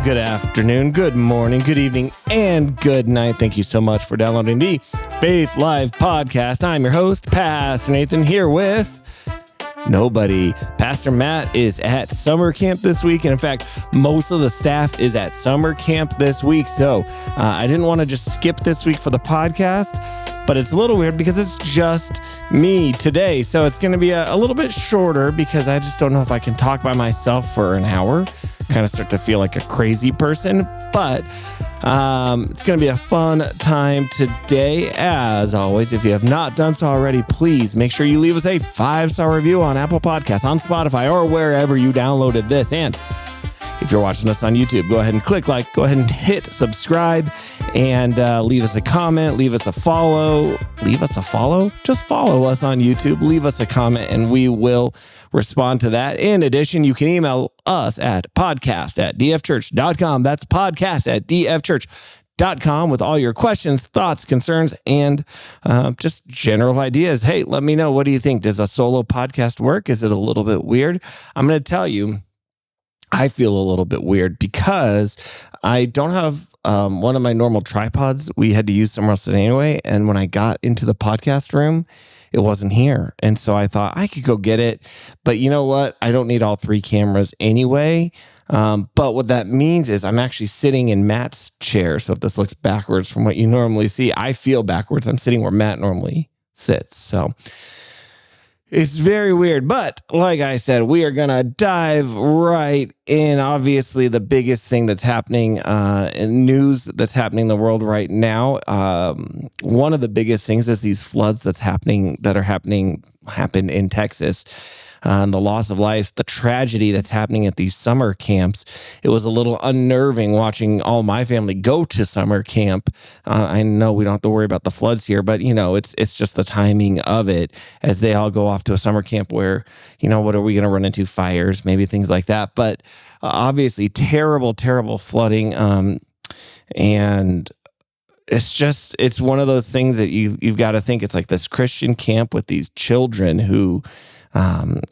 good afternoon, good morning, good evening, and good night. Thank you so much for downloading the Faith Live podcast. I'm your host, Pastor Nathan, here with nobody. Pastor Matt is at summer camp this week. And in fact, most of the staff is at summer camp this week. So I didn't want to just skip this week for the podcast, but it's a little weird because it's just me today. So it's going to be a little bit shorter because I just don't know if I can talk by myself for an hour. Kind of start to feel like a crazy person, but it's going to be a fun time today. As always, if you have not done so already, please make sure you leave us a 5-star review on Apple Podcasts, on Spotify, or wherever you downloaded this. And if you're watching us on YouTube, go ahead and click like, go ahead and hit subscribe, and leave us a comment, leave us a follow. Leave us a follow? Just follow us on YouTube, leave us a comment, and we will respond to that. In addition, you can email us at podcast@dfchurch.com. That's podcast@dfchurch.com with all your questions, thoughts, concerns, and just general ideas. Hey, let me know. What do you think? Does a solo podcast work? Is it a little bit weird? I'm going to tell you, I feel a little bit weird because I don't have one of my normal tripods. We had to use somewhere else anyway. And when I got into the podcast room, it wasn't here. And so I thought I could go get it. But you know what? I don't need all 3 cameras anyway. But what that means is I'm actually sitting in Matt's chair. So if this looks backwards from what you normally see, I feel backwards. I'm sitting where Matt normally sits. So it's very weird, but like I said, we are going to dive right in. Obviously, the biggest thing that's happening in news that's happening in the world right now, one of the biggest things is these floods happened in Texas. And the loss of lives, the tragedy that's happening at these summer camps. It was a little unnerving watching all my family go to summer camp. I know we don't have to worry about the floods here, but it's just the timing of it as they all go off to a summer camp where, what are we going to run into? Fires, maybe things like that. But obviously terrible, terrible flooding. And it's one of those things that you've got to think it's like this Christian camp with these children who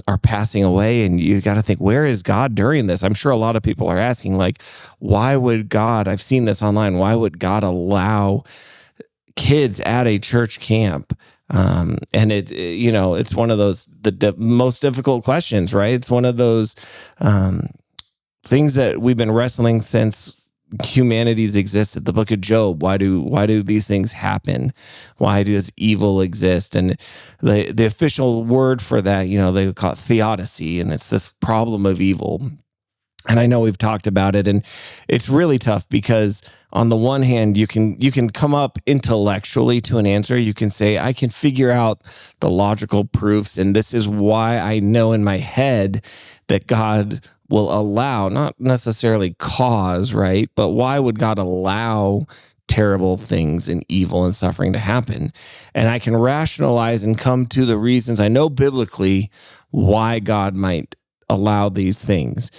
are passing away, and you got to think, where is God during this? I'm sure a lot of people are asking, like, why would God, I've seen this online, why would God allow kids at a church camp? And it's one of those, the most difficult questions, right? It's one of those things that we've been wrestling since humanity's existed. The book of Job. Why do these things happen? Why does evil exist? And the official word for that, they call it theodicy, and it's this problem of evil. And I know we've talked about it, and it's really tough because on the one hand, you can come up intellectually to an answer. You can say, I can figure out the logical proofs, and this is why I know in my head that God will allow, not necessarily cause, right? But why would God allow terrible things and evil and suffering to happen? And I can rationalize and come to the reasons I know biblically why God might allow these things.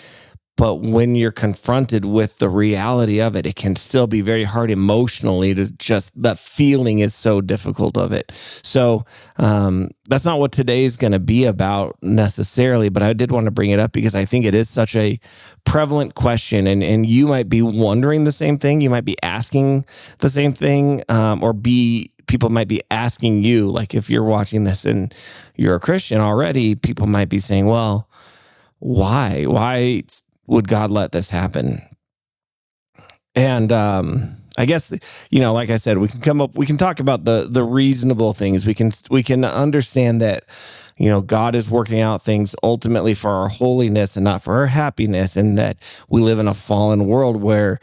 But when you're confronted with the reality of it, it can still be very hard emotionally to just, that feeling is so difficult of it. So that's not what today's going to be about necessarily, but I did want to bring it up because I think it is such a prevalent question, and you might be wondering the same thing. You might be asking the same thing, people might be asking you, like if you're watching this and you're a Christian already, people might be saying, well, why? Why would God let this happen? And I guess, like I said, we can talk about the reasonable things. We can understand that, God is working out things ultimately for our holiness and not for our happiness, and that we live in a fallen world where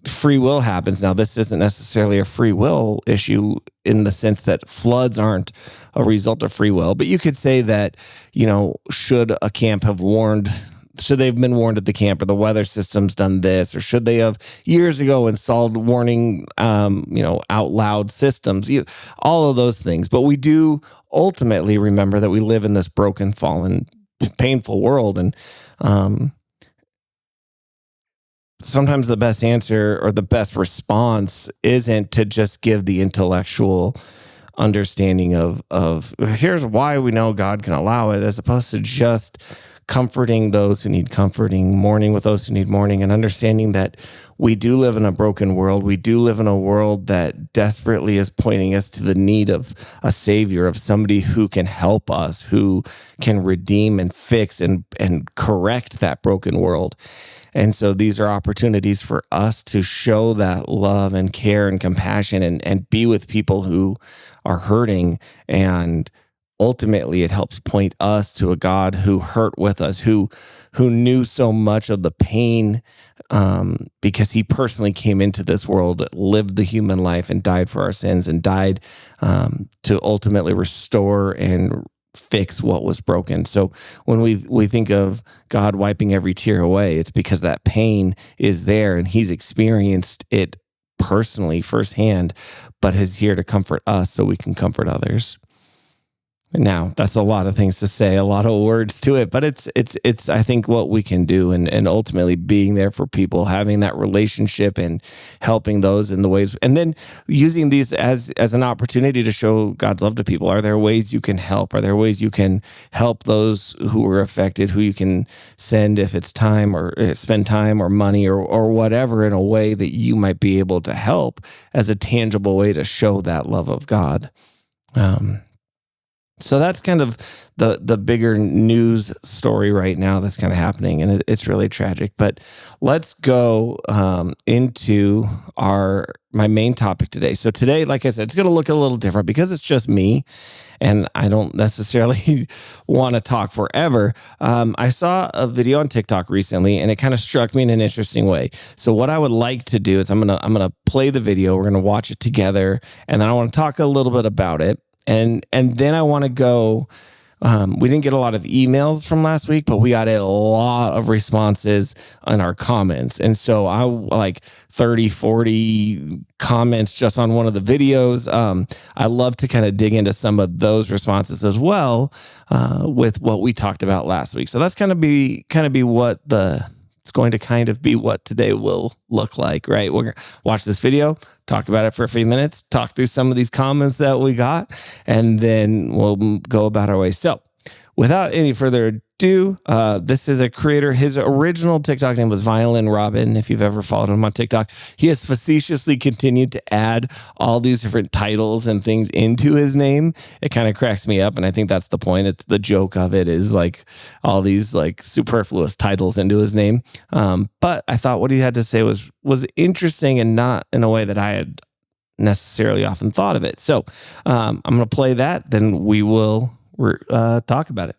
free will happens. Now, this isn't necessarily a free will issue in the sense that floods aren't a result of free will, but you could say that, should a camp have warned, should they have been warned at the camp, or the weather system's done this, or should they have years ago installed warning, out loud systems, all of those things. But we do ultimately remember that we live in this broken, fallen, painful world. And sometimes the best answer or the best response isn't to just give the intellectual understanding of here's why we know God can allow it, as opposed to just comforting those who need comforting, mourning with those who need mourning, and understanding that we do live in a broken world. We do live in a world that desperately is pointing us to the need of a savior, of somebody who can help us, who can redeem and fix and correct that broken world. And so these are opportunities for us to show that love and care and compassion and be with people who are hurting. And ultimately, it helps point us to a God who hurt with us, who knew so much of the pain because he personally came into this world, lived the human life, and died for our sins, and died to ultimately restore and fix what was broken. So when we think of God wiping every tear away, it's because that pain is there and he's experienced it personally firsthand, but is here to comfort us so we can comfort others. Now, that's a lot of things to say, a lot of words to it, but it's I think what we can do, and ultimately being there for people, having that relationship and helping those in the ways, and then using these as an opportunity to show God's love to people. Are there ways you can help? Are there ways you can help those who are affected, who you can send, if it's time, or spend time or money or whatever, in a way that you might be able to help as a tangible way to show that love of God. So that's kind of the bigger news story right now that's kind of happening, and it's really tragic. But let's go into my main topic today. So today, like I said, it's going to look a little different because it's just me, and I don't necessarily want to talk forever. I saw a video on TikTok recently, and it kind of struck me in an interesting way. So what I would like to do is I'm gonna play the video. We're gonna watch it together, and then I want to talk a little bit about it. And then I want to go, we didn't get a lot of emails from last week, but we got a lot of responses on our comments. And so I like 30, 40 comments just on one of the videos. I love to kind of dig into some of those responses as well with what we talked about last week. So that's kind of be what it's going to kind of be what today will look like, right? We're going to watch this video, talk about it for a few minutes, talk through some of these comments that we got, and then we'll go about our way. So without any further ado, this is a creator. His original TikTok name was Violin Robin. If you've ever followed him on TikTok, he has facetiously continued to add all these different titles and things into his name. It kind of cracks me up, and I think that's the point. It's the joke of it is like all these like superfluous titles into his name. But I thought what he had to say was interesting and not in a way that I had necessarily often thought of it. So I'm going to play that, then we will talk about it.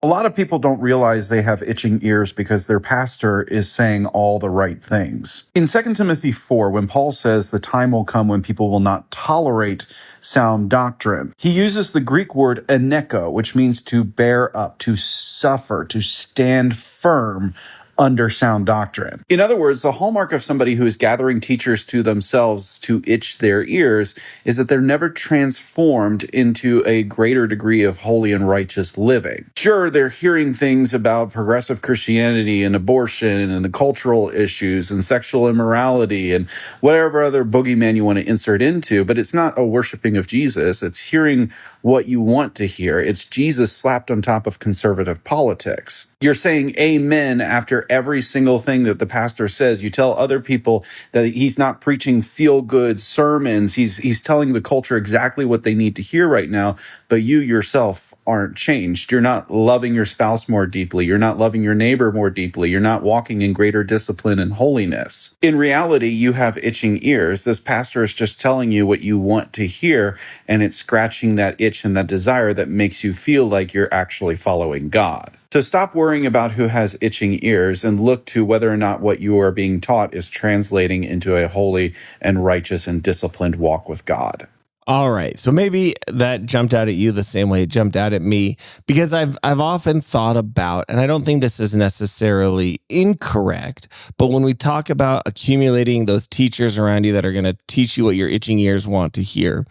A lot of people don't realize they have itching ears because their pastor is saying all the right things. In 2 Timothy 4, when Paul says the time will come when people will not tolerate sound doctrine, he uses the Greek word eneko, which means to bear up, to suffer, to stand firm under sound doctrine. In other words, the hallmark of somebody who is gathering teachers to themselves to itch their ears is that they're never transformed into a greater degree of holy and righteous living. Sure, they're hearing things about progressive Christianity and abortion and the cultural issues and sexual immorality and whatever other boogeyman you want to insert into, but it's not a worshiping of Jesus. It's hearing what you want to hear. It's Jesus slapped on top of conservative politics. You're saying amen after every single thing that the pastor says. You tell other people that he's not preaching feel-good sermons. He's telling the culture exactly what they need to hear right now, but you yourself aren't changed. You're not loving your spouse more deeply. You're not loving your neighbor more deeply. You're not walking in greater discipline and holiness. In reality, you have itching ears. This pastor is just telling you what you want to hear, and it's scratching that itch and that desire that makes you feel like you're actually following God. So stop worrying about who has itching ears and look to whether or not what you are being taught is translating into a holy and righteous and disciplined walk with God. All right. So maybe that jumped out at you the same way it jumped out at me, because I've often thought about, and I don't think this is necessarily incorrect, but when we talk about accumulating those teachers around you that are going to teach you what your itching ears want to hear,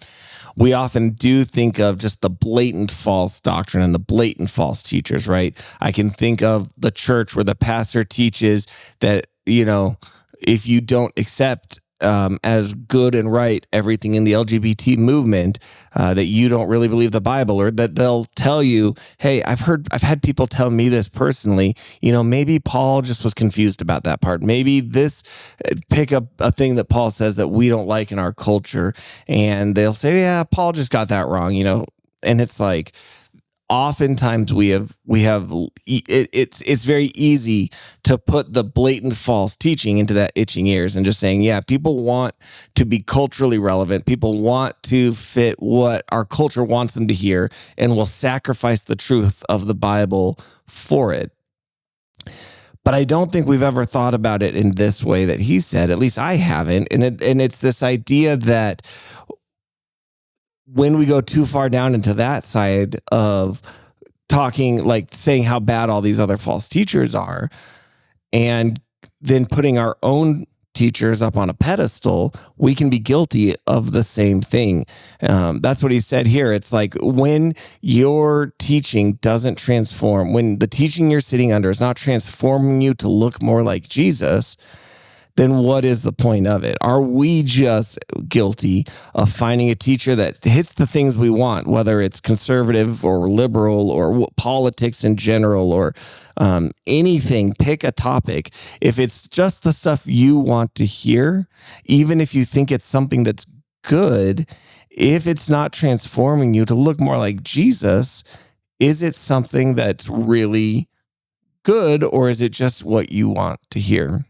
we often do think of just the blatant false doctrine and the blatant false teachers, right? I can think of the church where the pastor teaches that, if you don't accept as good and right everything in the LGBT movement, that you don't really believe the Bible, or that they'll tell you, hey, I've had people tell me this personally, maybe Paul just was confused about that part. Maybe pick up a thing that Paul says that we don't like in our culture, and they'll say, yeah, Paul just got that wrong, and it's like, oftentimes it's very easy to put the blatant false teaching into that itching ears and just saying, yeah, people want to be culturally relevant. People want to fit what our culture wants them to hear, and will sacrifice the truth of the Bible for it. But I don't think we've ever thought about it in this way that he said. At least I haven't. And it's this idea that when we go too far down into that side of talking, like saying how bad all these other false teachers are, and then putting our own teachers up on a pedestal, we can be guilty of the same thing. That's what he said here. It's like, when your teaching doesn't transform, when the teaching you're sitting under is not transforming you to look more like Jesus, then what is the point of it? Are we just guilty of finding a teacher that hits the things we want, whether it's conservative or liberal or politics in general, or anything? Pick a topic. If it's just the stuff you want to hear, even if you think it's something that's good, if it's not transforming you to look more like Jesus, is it something that's really good, or is it just what you want to hear?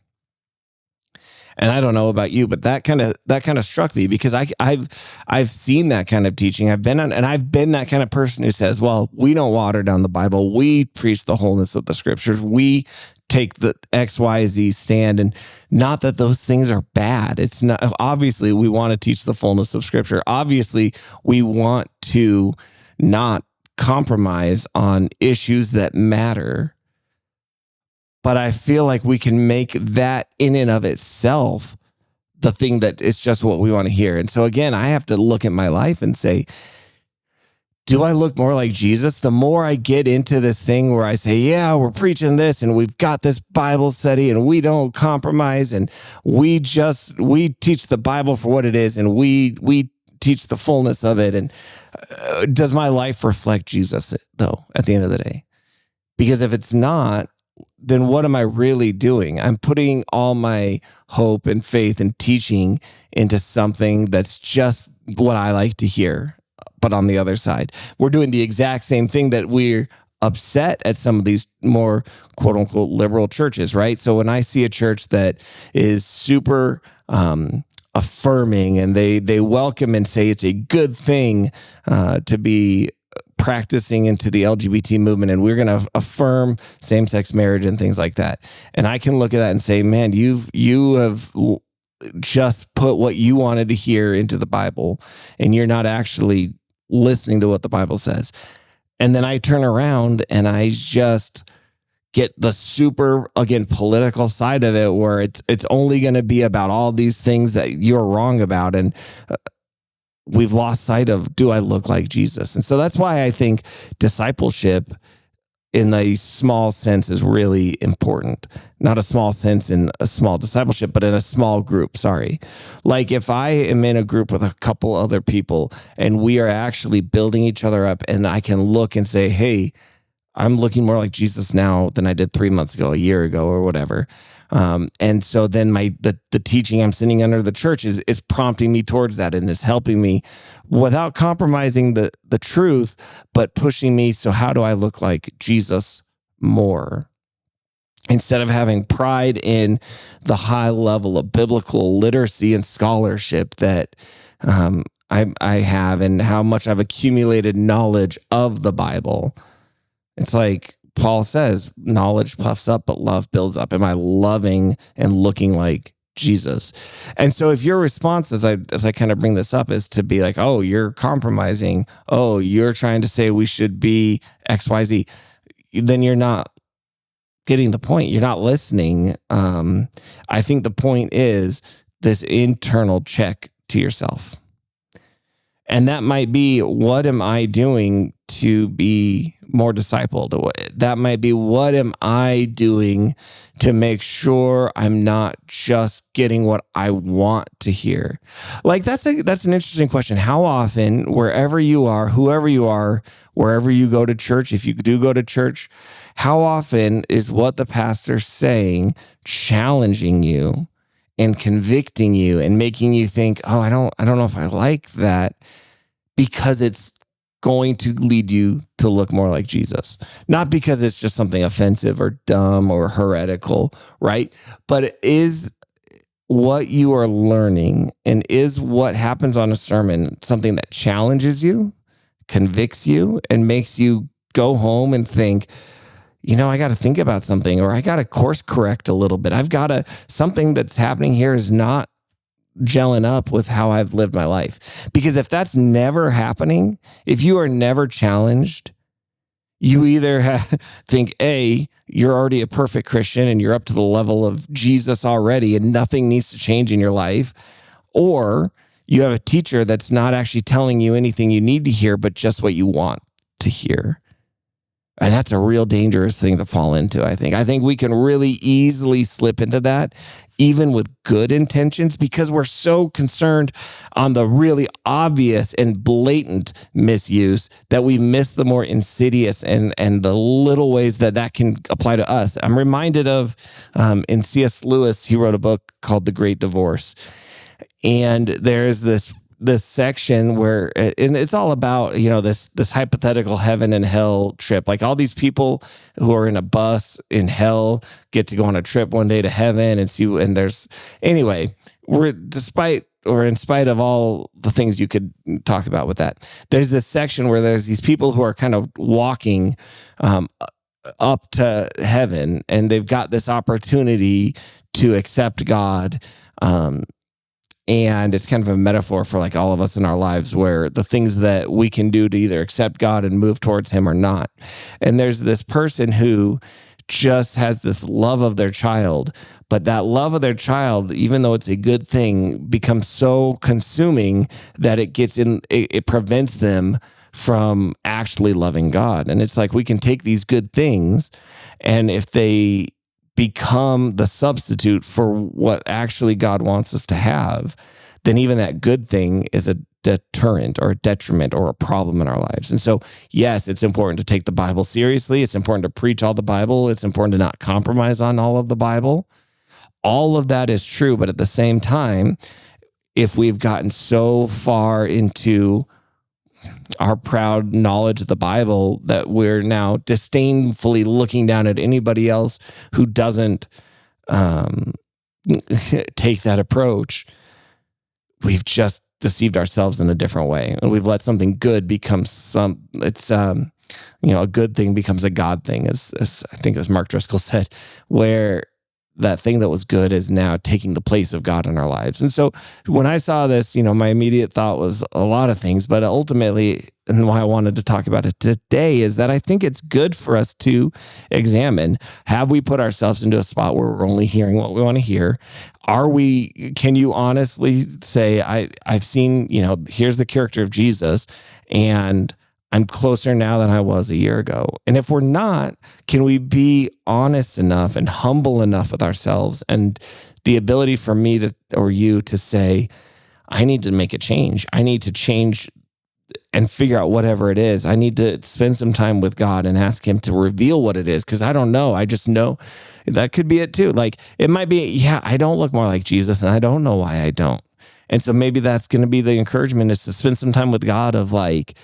And I don't know about you, but that kind of struck me, because I've seen that kind of teaching. I've been that kind of person who says, well, we don't water down the Bible. We preach the wholeness of the scriptures. We take the XYZ stand, and not that those things are bad. It's not, obviously we want to teach the fullness of scripture. Obviously we want to not compromise on issues that matter. But I feel like we can make that in and of itself the thing that is just what we want to hear. And so again, I have to look at my life and say, do I look more like Jesus? The more I get into this thing where I say, yeah, we're preaching this, and we've got this Bible study, and we don't compromise, and we teach the Bible for what it is, and we teach the fullness of it. And does my life reflect Jesus, though, at the end of the day? Because if it's not, then what am I really doing? I'm putting all my hope and faith and teaching into something that's just what I like to hear. But on the other side, we're doing the exact same thing that we're upset at some of these more quote unquote liberal churches, right? So when I see a church that is super affirming, and they welcome and say it's a good thing to be practicing into the LGBT movement, and we're going to affirm same-sex marriage and things like that. And I can look at that and say, man, you have just put what you wanted to hear into the Bible, and you're not actually listening to what the Bible says. And then I turn around and I just get the super, again, political side of it, where it's only going to be about all these things that you're wrong about. And we've lost sight of, do I look like Jesus? And so that's why I think discipleship in a small sense is really important. Not a small sense in a small discipleship, but in a small group, sorry. Like if I am in a group with a couple other people and we are actually building each other up, and I can look and say, hey, I'm looking more like Jesus now than I did 3 months ago, a year ago, or whatever. And so then the teaching I'm sitting under the church is prompting me towards that, and is helping me without compromising the truth, but pushing me. So how do I look like Jesus more? Instead of having pride in the high level of biblical literacy and scholarship that I have, and how much I've accumulated knowledge of the Bible. It's like Paul says, knowledge puffs up, but love builds up. Am I loving and looking like Jesus? And so if your response, as I kind of bring this up, is to be like, oh, you're compromising, oh, you're trying to say we should be XYZ, then you're not getting the point. You're not listening. I think the point is this internal check to yourself. And that might be, what am I doing to be more discipled? That might be, what am I doing to make sure I'm not just getting what I want to hear? Like that's an interesting question. How often, wherever you are, whoever you are, wherever you go to church, if you do go to church, how often is what the pastor's saying challenging you and convicting you and making you think, oh, I don't know if I like that, because it's going to lead you to look more like Jesus. Not because it's just something offensive or dumb or heretical, right? But it is what you are learning, and is what happens on a sermon something that challenges you, convicts you, and makes you go home and think, I got to think about something, or I got to course correct a little bit. Something that's happening here is not gelling up with how I've lived my life. Because if that's never happening, if you are never challenged, you either think, A, you're already a perfect Christian and you're up to the level of Jesus already and nothing needs to change in your life, or you have a teacher that's not actually telling you anything you need to hear, but just what you want to hear. And that's a real dangerous thing to fall into, I think. I think we can really easily slip into that, even with good intentions, because we're so concerned on the really obvious and blatant misuse that we miss the more insidious and the little ways that can apply to us. I'm reminded of, in C.S. Lewis, he wrote a book called The Great Divorce. And there's this section where, and it's all about, this hypothetical heaven and hell trip. Like all these people who are in a bus in hell get to go on a trip one day to heaven and see, and in spite of all the things you could talk about with that, there's this section where there's these people who are kind of walking up to heaven, and they've got this opportunity to accept God. And it's kind of a metaphor for like all of us in our lives, where the things that we can do to either accept God and move towards him or not. And there's this person who just has this love of their child, but that love of their child, even though it's a good thing, becomes so consuming that it prevents them from actually loving God. And it's like, we can take these good things, and if they become the substitute for what actually God wants us to have, then even that good thing is a deterrent or a detriment or a problem in our lives. And so, yes, it's important to take the Bible seriously. It's important to preach all the Bible. It's important to not compromise on all of the Bible. All of that is true. But at the same time, if we've gotten so far into our proud knowledge of the Bible that we're now disdainfully looking down at anybody else who doesn't take that approach, we've just deceived ourselves in a different way. And we've let something good become a good thing becomes a God thing, as I think as Mark Driscoll said, where that thing that was good is now taking the place of God in our lives. And so when I saw this, my immediate thought was a lot of things, but ultimately, and why I wanted to talk about it today, is that I think it's good for us to examine, have we put ourselves into a spot where we're only hearing what we want to hear? Can you honestly say, I've seen, here's the character of Jesus, and I'm closer now than I was a year ago? And if we're not, can we be honest enough and humble enough with ourselves and the ability for me or you to say, I need to make a change. I need to change and figure out whatever it is. I need to spend some time with God and ask him to reveal what it is, because I don't know. I just know that could be it too. Like it might be, I don't look more like Jesus, and I don't know why I don't. And so maybe that's going to be the encouragement, is to spend some time with God of like,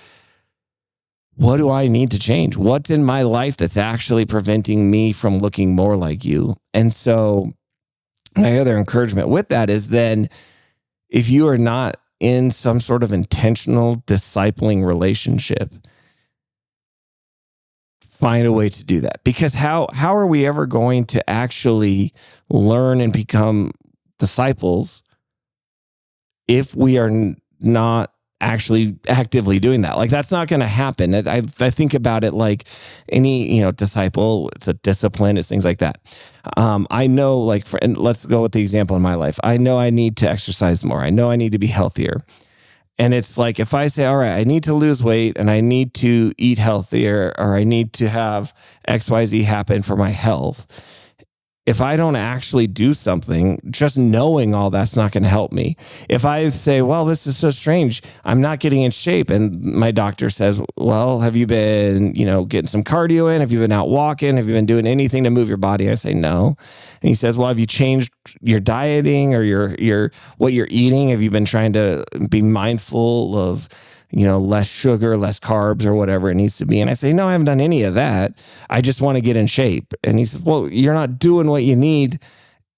what do I need to change? What's in my life that's actually preventing me from looking more like you? And so my other encouragement with that is then, if you are not in some sort of intentional discipling relationship, find a way to do that. Because how are we ever going to actually learn and become disciples if we are not actually actively doing that? Like, that's not going to happen. I think about it like any, disciple, it's a discipline, it's things like that. I know, and let's go with the example in my life. I know I need to exercise more. I know I need to be healthier. And it's like, if I say, all right, I need to lose weight and I need to eat healthier, or I need to have XYZ happen for my health, if I don't actually do something, just knowing all that's not going to help me. If I say, well, this is so strange, I'm not getting in shape. And my doctor says, well, have you been, getting some cardio in? Have you been out walking? Have you been doing anything to move your body? I say, no. And he says, well, have you changed your dieting or your what you're eating? Have you been trying to be mindful of, less sugar, less carbs, or whatever it needs to be? And I say, no, I haven't done any of that. I just want to get in shape. And he says, well, you're not doing what you need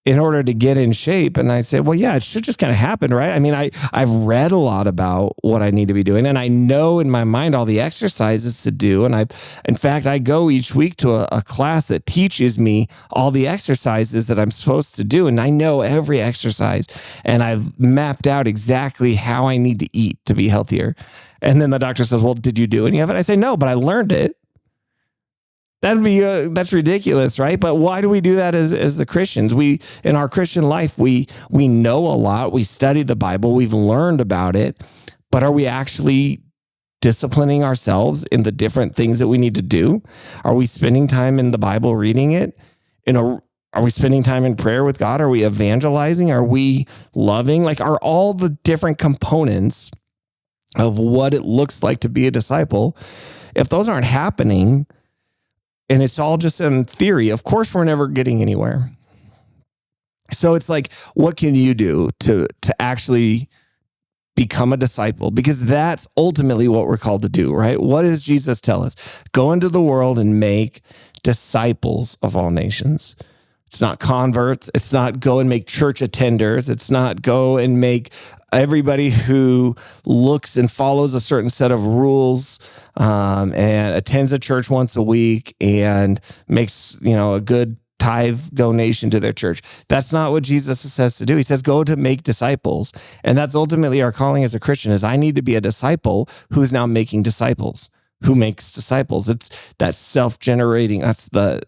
in order to get in shape. And I said, well, yeah, it should just kind of happen, right? I mean, I've read a lot about what I need to be doing, and I know in my mind all the exercises to do. And in fact, I go each week to a class that teaches me all the exercises that I'm supposed to do. And I know every exercise, and I've mapped out exactly how I need to eat to be healthier. And then the doctor says, well, did you do any of it? I say, no, but I learned it. That's ridiculous, right? But why do we do that as the Christians? In our Christian life, we know a lot. We study the Bible. We've learned about it. But are we actually disciplining ourselves in the different things that we need to do? Are we spending time in the Bible reading it? Are we spending time in prayer with God? Are we evangelizing? Are we loving? Like, are all the different components of what it looks like to be a disciple, if those aren't happening, and it's all just in theory, of course we're never getting anywhere. So it's like, what can you do to actually become a disciple? Because that's ultimately what we're called to do, right? What does Jesus tell us? Go into the world and make disciples of all nations. It's not converts. It's not go and make church attenders. It's not go and make everybody who looks and follows a certain set of rules and attends a church once a week and makes, a good tithe donation to their church. That's not what Jesus says to do. He says, go to make disciples. And that's ultimately our calling as a Christian, is I need to be a disciple who's now making disciples. Who makes disciples? It's that self-generating. That's the,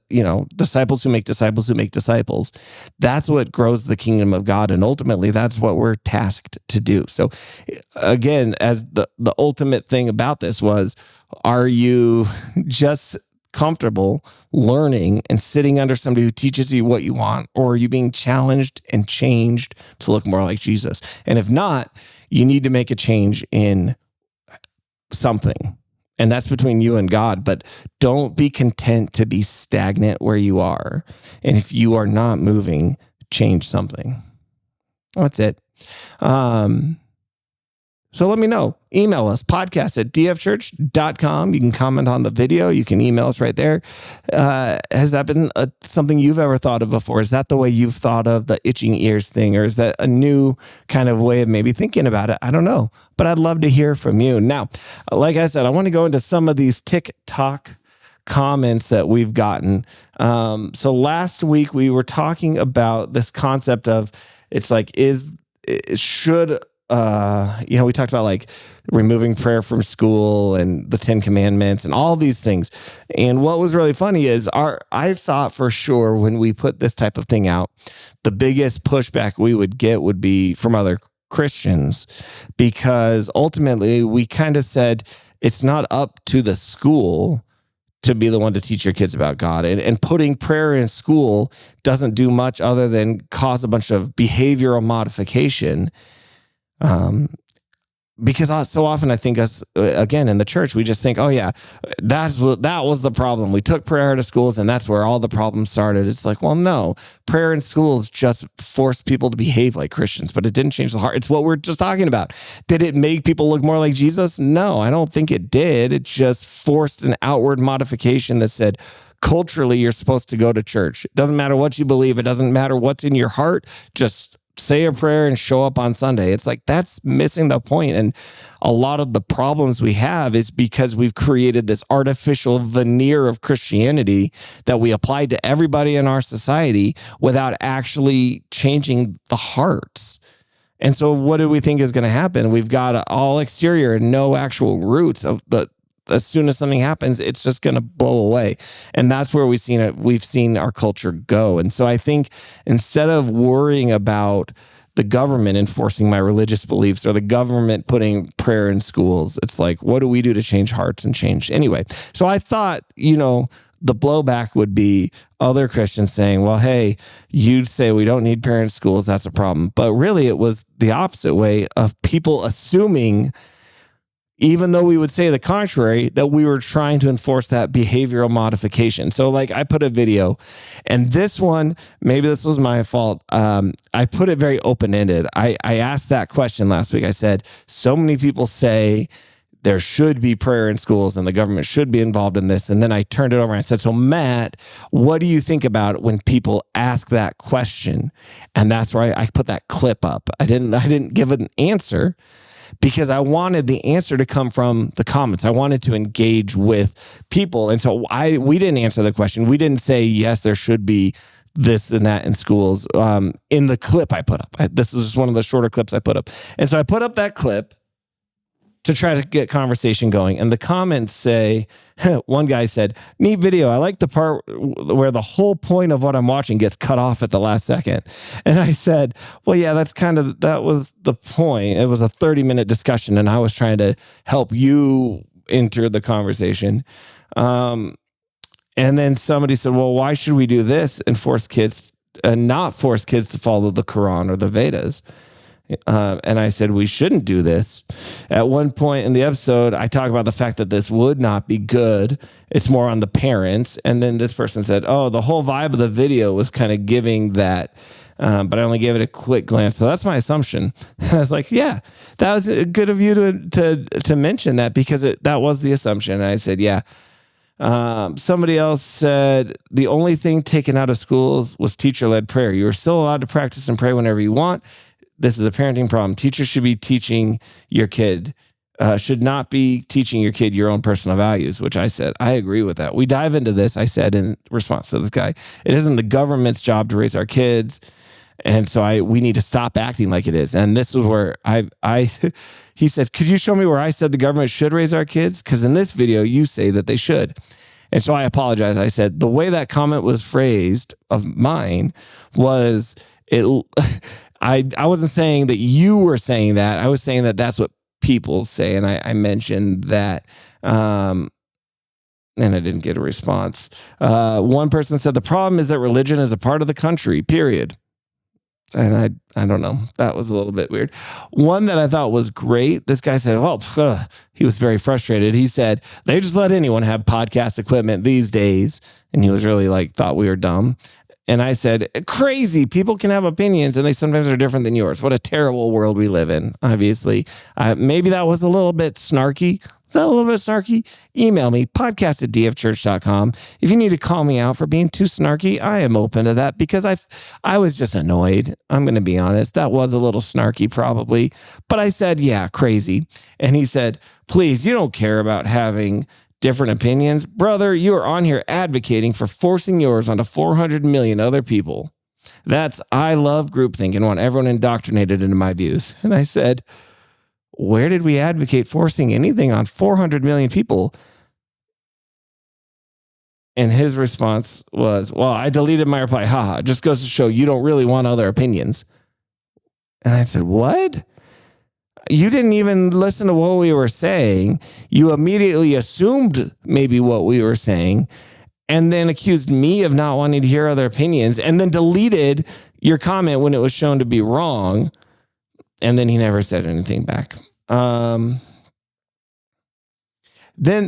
disciples who make disciples who make disciples. That's what grows the kingdom of God. And ultimately, that's what we're tasked to do. So again, as the ultimate thing about this was, are you just comfortable learning and sitting under somebody who teaches you what you want? Or are you being challenged and changed to look more like Jesus? And if not, you need to make a change in something. And that's between you and God, but don't be content to be stagnant where you are. And if you are not moving, change something. That's it. So let me know. Email us, podcast@dfchurch.com. You can comment on the video. You can email us right there. Has that been something you've ever thought of before? Is that the way you've thought of the itching ears thing? Or is that a new kind of way of maybe thinking about it? I don't know, but I'd love to hear from you. Now, like I said, I want to go into some of these TikTok comments that we've gotten. So last week we were talking about this concept of, it's like, we talked about like removing prayer from school and the 10 Commandments and all these things. And what was really funny is I thought for sure when we put this type of thing out, the biggest pushback we would get would be from other Christians, because ultimately we kind of said it's not up to the school to be the one to teach your kids about God. And putting prayer in school doesn't do much other than cause a bunch of behavioral modification. Because so often I think us, again, in the church, we just think, oh yeah, that was the problem. We took prayer to schools and that's where all the problems started. It's like, well, no, prayer in schools just forced people to behave like Christians, but it didn't change the heart. It's what we're just talking about. Did it make people look more like Jesus? No, I don't think it did. It just forced an outward modification that said, culturally, you're supposed to go to church. It doesn't matter what you believe. It doesn't matter what's in your heart. Just say a prayer and show up on Sunday. It's like, that's missing the point. And a lot of the problems we have is because we've created this artificial veneer of Christianity that we apply to everybody in our society without actually changing the hearts. And so what do we think is going to happen? We've got all exterior and no actual roots of as soon as something happens, it's just going to blow away. And that's where we've seen our culture go. And so I think instead of worrying about the government enforcing my religious beliefs or the government putting prayer in schools, it's like, what do we do to change hearts and change? Anyway, so I thought, the blowback would be other Christians saying, well, hey, you'd say we don't need parent schools. That's a problem. But really, it was the opposite way of people assuming, even though we would say the contrary, that we were trying to enforce that behavioral modification. So like I put a video, and this one, maybe this was my fault. I put it very open-ended. I asked that question last week. I said, so many people say there should be prayer in schools and the government should be involved in this. And then I turned it over and I said, so Matt, what do you think about it when people ask that question? And that's why I put that clip up. I didn't give an answer because I wanted the answer to come from the comments. I wanted to engage with people. And so we didn't answer the question. We didn't say, yes, there should be this and that in schools. In the clip I put up, this is just one of the shorter clips I put up. And so I put up that clip to try to get conversation going. And the comments say, one guy said, neat video. I like the part where the whole point of what I'm watching gets cut off at the last second. And I said, well, yeah, that was the point. It was a 30-minute discussion and I was trying to help you enter the conversation. And then somebody said, well, why should we do this and not force kids to follow the Quran or the Vedas? And I said, we shouldn't do this. At one point in the episode, I talk about the fact that this would not be good. It's more on the parents. And then this person said, oh, the whole vibe of the video was kind of giving that, but I only gave it a quick glance. So that's my assumption. And I was like, yeah, that was good of you to mention that because that was the assumption. And I said, yeah. Somebody else said the only thing taken out of schools was teacher-led prayer. You are still allowed to practice and pray whenever you want. This is a parenting problem. Teachers should be teaching your kid, should not be teaching your kid your own personal values, which I said, I agree with that. We dive into this, I said, in response to this guy. It isn't the government's job to raise our kids. And so we need to stop acting like it is. And this is where he said, could you show me where I said the government should raise our kids? Because in this video, you say that they should. And so I apologize. I said, the way that comment was phrased of mine was I wasn't saying that you were saying that. I was saying that that's what people say. And I mentioned that, and I didn't get a response. One person said, the problem is that religion is a part of the country, period. And I don't know. That was a little bit weird. One that I thought was great. This guy said, well, he was very frustrated. He said, they just let anyone have podcast equipment these days. And he was really thought we were dumb. And I said, crazy. People can have opinions and they sometimes are different than yours. What a terrible world we live in, obviously. Maybe that was a little bit snarky. Is that a little bit snarky? Email me, podcast@dfchurch.com. If you need to call me out for being too snarky, I am open to that because I was just annoyed. I'm going to be honest. That was a little snarky probably. But I said, yeah, crazy. And he said, please, you don't care about having different opinions. Brother, you are on here advocating for forcing yours onto 400 million other people. I love groupthink and want everyone indoctrinated into my views. And I said, where did we advocate forcing anything on 400 million people? And his response was, well, I deleted my reply. Haha, just goes to show you don't really want other opinions. And I said, what? You didn't even listen to what we were saying. You immediately assumed maybe what we were saying and then accused me of not wanting to hear other opinions and then deleted your comment when it was shown to be wrong. And then he never said anything back. Then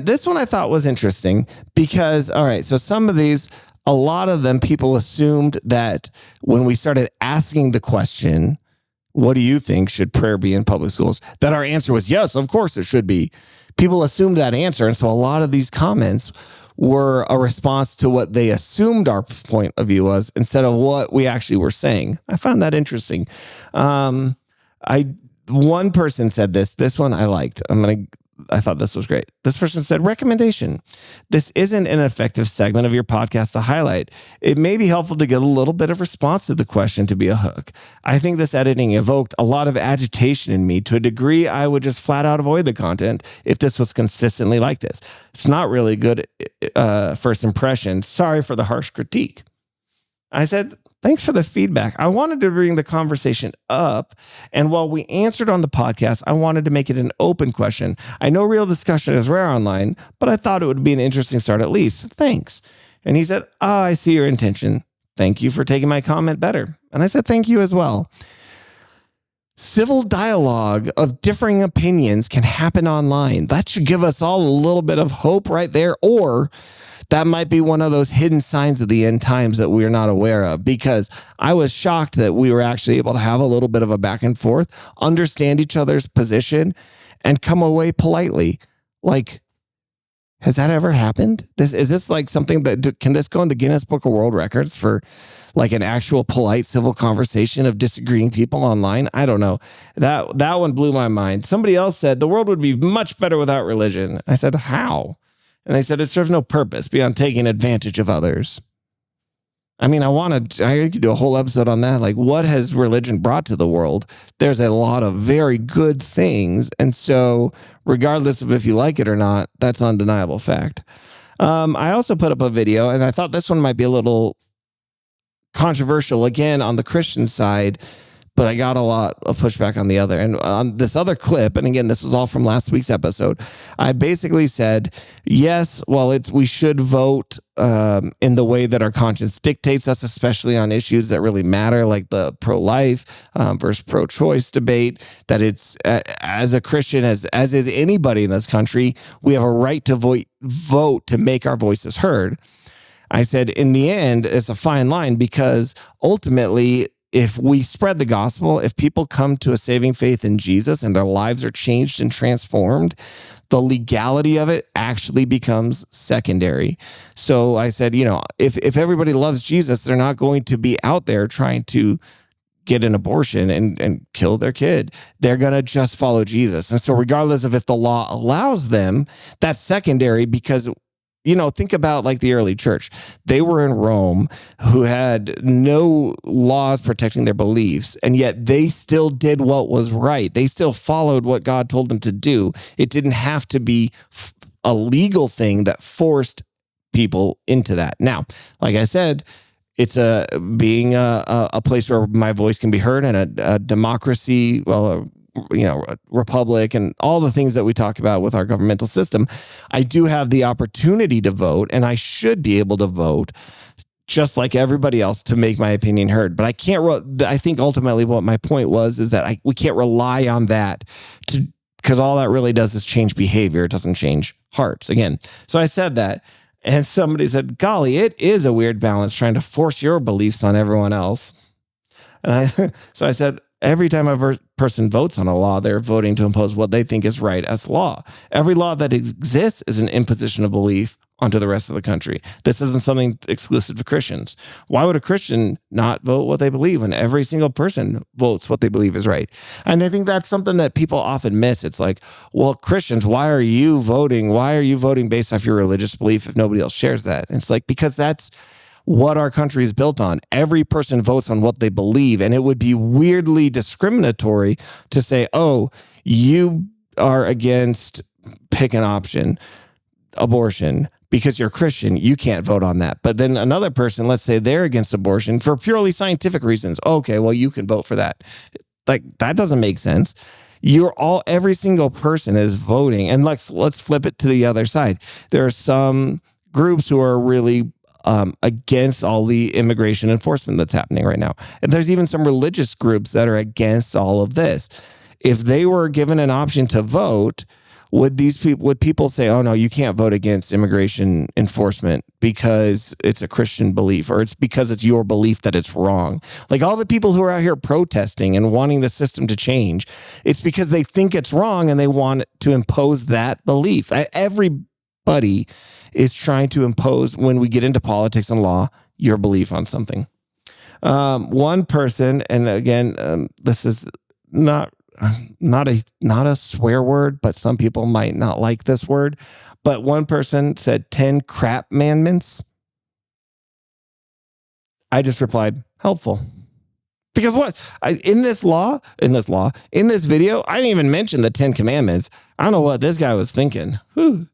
this one I thought was interesting because, all right, so some of these, a lot of them, people assumed that when we started asking the question, what do you think? Should prayer be in public schools? That our answer was yes, of course it should be. People assumed that answer. And so a lot of these comments were a response to what they assumed our point of view was instead of what we actually were saying. I found that interesting. One person said this one I liked. I thought this was great. This person said, recommendation. This isn't an effective segment of your podcast to highlight. It may be helpful to get a little bit of response to the question to be a hook. I think this editing evoked a lot of agitation in me to a degree I would just flat out avoid the content if this was consistently like this. It's not really good first impression. Sorry for the harsh critique. I said, thanks for the feedback. I wanted to bring the conversation up. And while we answered on the podcast, I wanted to make it an open question. I know real discussion is rare online, but I thought it would be an interesting start at least. Thanks. And he said, "Oh, I see your intention. Thank you for taking my comment better." And I said, "Thank you as well." Civil dialogue of differing opinions can happen online. That should give us all a little bit of hope right there. Or that might be one of those hidden signs of the end times that we're not aware of, because I was shocked that we were actually able to have a little bit of a back and forth, understand each other's position, and come away politely. Like, has that ever happened? Is this like something that can this go in the Guinness Book of World Records for like an actual polite civil conversation of disagreeing people online? I don't know. That one blew my mind. Somebody else said the world would be much better without religion. I said, how? And they said it serves no purpose beyond taking advantage of others. I mean, I could do a whole episode on that. Like, what has religion brought to the world? There's a lot of very good things. And so regardless of if you like it or not, that's undeniable fact. I also put up a video, and I thought this one might be a little controversial again on the Christian side, but I got a lot of pushback on the other. And on this other clip, and again, this was all from last week's episode, I basically said, yes, well, we should vote in the way that our conscience dictates us, especially on issues that really matter, like the pro-life versus pro-choice debate, that it's, as a Christian, as is anybody in this country, we have a right to vote to make our voices heard. I said, in the end, it's a fine line, because ultimately, if we spread the gospel, if people come to a saving faith in Jesus and their lives are changed and transformed, the legality of it actually becomes secondary. So I said, if everybody loves Jesus, they're not going to be out there trying to get an abortion and kill their kid. They're going to just follow Jesus. And so regardless of if the law allows them, that's secondary, because think about like the early church. They were in Rome, who had no laws protecting their beliefs, and yet they still did what was right. They still followed what God told them to do. It didn't have to be a legal thing that forced people into that. Now, like I said, it's being a place where my voice can be heard, and a democracy, a republic, and all the things that we talk about with our governmental system. I do have the opportunity to vote, and I should be able to vote just like everybody else to make my opinion heard. But I can't. I think ultimately what my point was is that we can't rely on that because all that really does is change behavior. It doesn't change hearts. Again, so I said that, and somebody said, "Golly, it is a weird balance trying to force your beliefs on everyone else." And so I said, every time a person votes on a law, they're voting to impose what they think is right as law. Every law that exists is an imposition of belief onto the rest of the country. This isn't something exclusive to Christians. Why would a Christian not vote what they believe when every single person votes what they believe is right? And I think that's something that people often miss. It's like, well, Christians, why are you voting? Why are you voting based off your religious belief if nobody else shares that? And it's like, because that's what our country is built on. Every person votes on what they believe, and it would be weirdly discriminatory to say, oh, you are against, pick an option, abortion, because you're Christian, you can't vote on that. But then another person, let's say they're against abortion for purely scientific reasons. Okay, well, you can vote for that. Like, that doesn't make sense. Every single person is voting. And let's flip it to the other side. There are some groups who are really against all the immigration enforcement that's happening right now. And there's even some religious groups that are against all of this. If they were given an option to vote, would people say, oh no, you can't vote against immigration enforcement because it's a Christian belief, or it's because it's your belief that it's wrong? Like all the people who are out here protesting and wanting the system to change, it's because they think it's wrong and they want to impose that belief. Everybody is trying to impose, when we get into politics and law, your belief on something. One person, and again, this is not a swear word, but some people might not like this word. But one person said 10 crap commandments. I just replied, helpful. Because in this video, I didn't even mention the 10 commandments. I don't know what this guy was thinking. Whew.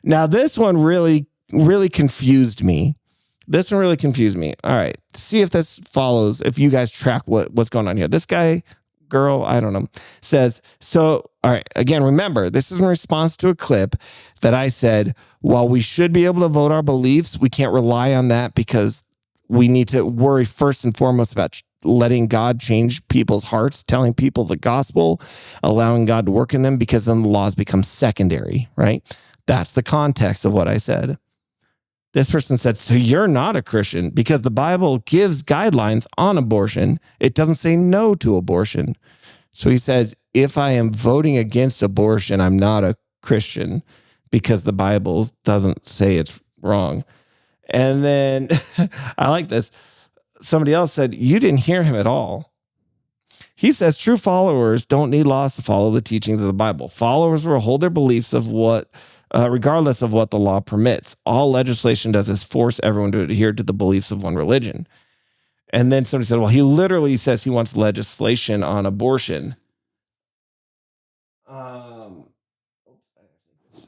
Now, this one really, really confused me. All right. See if this follows, if you guys track what's going on here. This guy girl, I don't know, says, so, all right, again, remember, this is in response to a clip that I said, while we should be able to vote our beliefs, we can't rely on that because we need to worry first and foremost about letting God change people's hearts, telling people the gospel, allowing God to work in them, because then the laws become secondary, right? That's the context of what I said. This person said, so you're not a Christian because the Bible gives guidelines on abortion. It doesn't say no to abortion. So he says, if I am voting against abortion, I'm not a Christian because the Bible doesn't say it's wrong. And then I like this. Somebody else said, you didn't hear him at all. He says true followers don't need laws to follow the teachings of the Bible. Followers will hold their beliefs of what, regardless of what the law permits. All legislation does is force everyone to adhere to the beliefs of one religion. And then somebody said, well, he literally says he wants legislation on abortion. I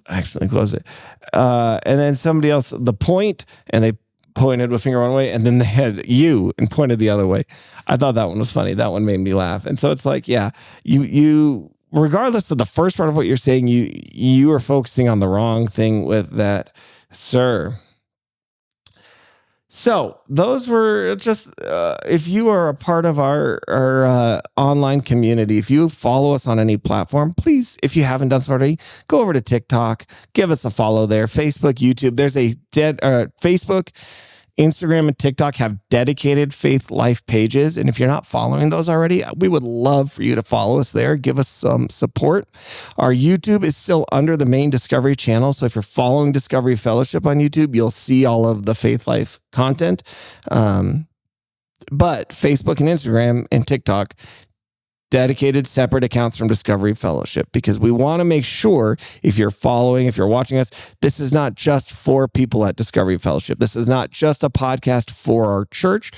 accidentally closed it. And then somebody else, the point, and they pointed a finger one way, and then they had you and pointed the other way. I thought that one was funny. That one made me laugh. And so it's like, yeah, you regardless of the first part of what you're saying, you are focusing on the wrong thing with that, sir. So those were just, if you are a part of our online community, if you follow us on any platform, please, if you haven't done so already, go over to TikTok, give us a follow there, Facebook, YouTube. There's a Facebook, Instagram, and TikTok have dedicated Faith Life pages. And if you're not following those already, we would love for you to follow us there. Give us some support. Our YouTube is still under the main Discovery channel. So if you're following Discovery Fellowship on YouTube, you'll see all of the Faith Life content. But Facebook and Instagram and TikTok, dedicated separate accounts from Discovery Fellowship, because we want to make sure if you're watching us, this is not just for people at Discovery Fellowship. This is not just a podcast for our church.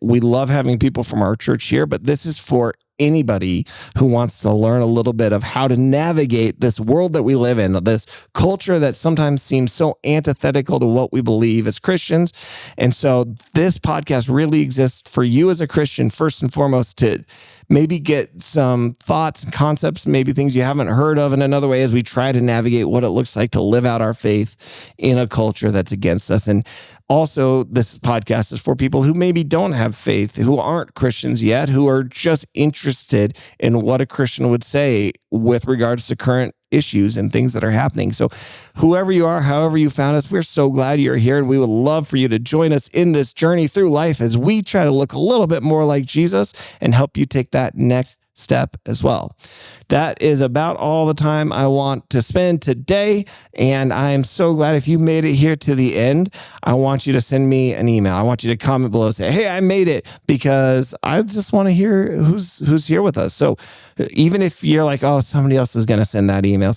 We love having people from our church here, but this is for anybody who wants to learn a little bit of how to navigate this world that we live in, this culture that sometimes seems so antithetical to what we believe as Christians. And so this podcast really exists for you as a Christian, first and foremost, to maybe get some thoughts and concepts, maybe things you haven't heard of in another way, as we try to navigate what it looks like to live out our faith in a culture that's against us. And also, this podcast is for people who maybe don't have faith, who aren't Christians yet, who are just interested in what a Christian would say with regards to current issues and things that are happening. So whoever you are, however you found us, we're so glad you're here. And we would love for you to join us in this journey through life as we try to look a little bit more like Jesus and help you take that next step as well. That is about all the time I want to spend today. And I am so glad if you made it here to the end. I want you to send me an email. I want you to comment below, say, hey, I made it, because I just want to hear who's here with us. So even if you're like, oh, somebody else is going to send that email,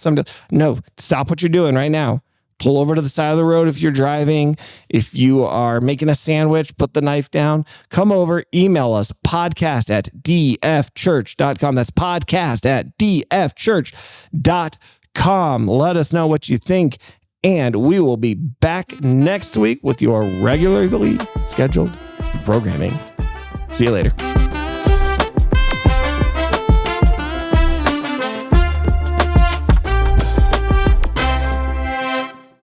no, stop what you're doing right now. Pull over to the side of the road if you're driving. If you are making a sandwich, put the knife down. Come over, email us, podcast@dfchurch.com. That's podcast@dfchurch.com. Let us know what you think, and we will be back next week with your regularly scheduled programming. See you later.